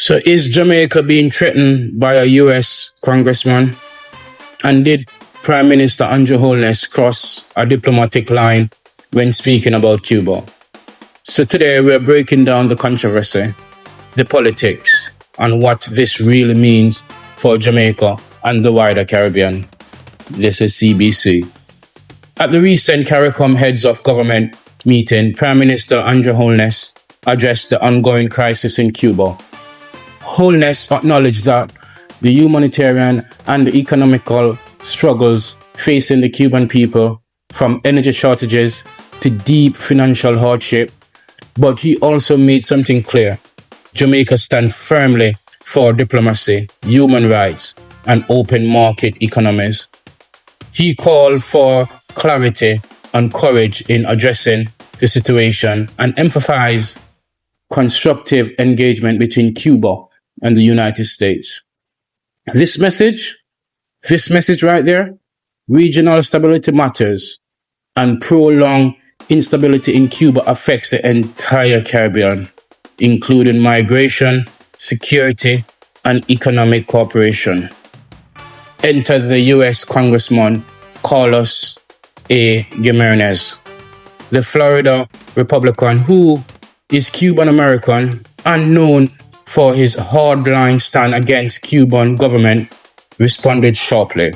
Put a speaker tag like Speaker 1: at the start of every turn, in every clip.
Speaker 1: So is Jamaica being threatened by a US congressman? And did Prime Minister Andrew Holness cross a diplomatic line when speaking about Cuba? So today we're breaking down the controversy, the politics, and what this really means for Jamaica and the wider Caribbean. This is CBC. At the recent CARICOM Heads of Government meeting, Prime Minister Andrew Holness addressed the ongoing crisis in Cuba. Holness acknowledged that the humanitarian and the economical struggles facing the Cuban people, from energy shortages to deep financial hardship, but he also made something clear. Jamaica stands firmly for diplomacy, human rights, and open market economies. He called for clarity and courage in addressing the situation and emphasized constructive engagement between Cuba and the United States. This message right there, regional stability matters, and prolonged instability in Cuba affects the entire Caribbean, including migration, security, and economic cooperation. Enter the U.S. Congressman Carlos A. Giménez, the Florida Republican who is Cuban-American and known for his hardline stand against Cuban government, responded sharply.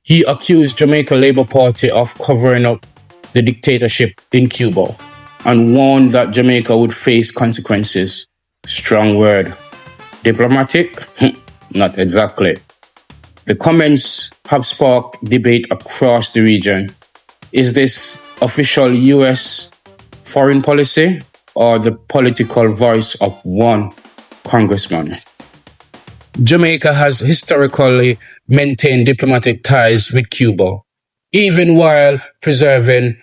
Speaker 1: He accused Jamaica Labour Party of covering up the dictatorship in Cuba and warned that Jamaica would face consequences. Strong word. Diplomatic? Not exactly. The comments have sparked debate across the region. Is this official U.S. foreign policy or the political voice of one congressman? Jamaica has historically maintained diplomatic ties with Cuba, even while preserving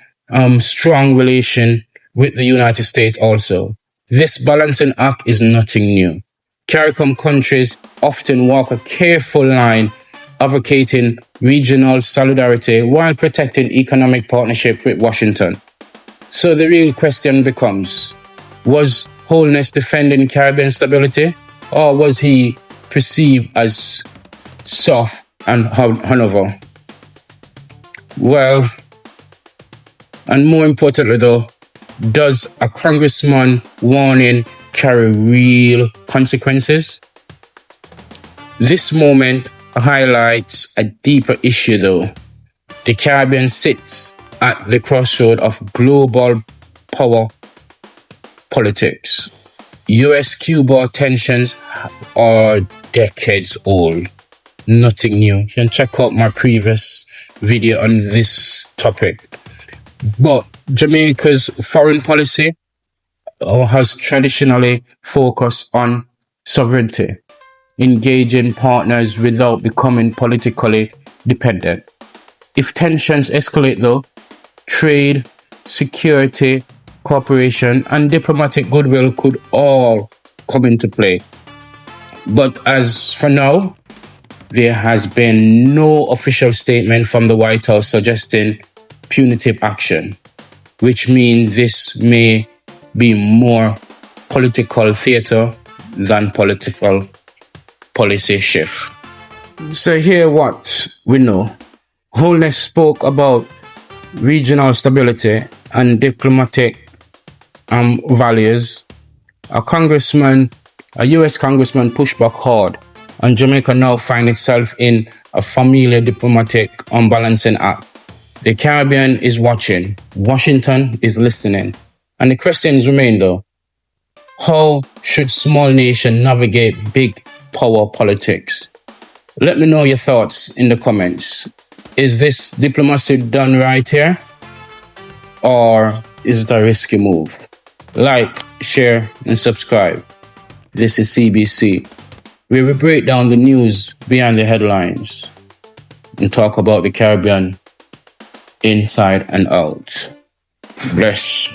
Speaker 1: strong relation with the United States also. This balancing act is nothing new. CARICOM countries often walk a careful line, advocating regional solidarity while protecting economic partnership with Washington. So the real question becomes, was Holness defending Caribbean stability, or was he perceived as soft and Hanover? Well, and more importantly though, does a congressman warning carry real consequences? This moment highlights a deeper issue though. The Caribbean sits at the crossroad of global power politics. US-Cuba tensions are decades old. Nothing new. You can check out my previous video on this topic. But Jamaica's foreign policy has traditionally focused on sovereignty, engaging partners without becoming politically dependent. If tensions escalate though, trade, security, cooperation, and diplomatic goodwill could all come into play. But as for now, there has been no official statement from the White House suggesting punitive action, which means this may be more political theater than political policy shift. So here what we know. Holness spoke about regional stability and diplomatic values. A US congressman pushed back hard, and Jamaica now finds itself in a familiar diplomatic unbalancing act. The Caribbean is watching, Washington is listening, and the questions remain though. How should small nation navigate big power politics? Let me know your thoughts in the comments. Is this diplomacy done right here? Or is it a risky move? Like, share, and subscribe. This is CBC, where we break down the news behind the headlines and talk about the Caribbean inside and out. Bless.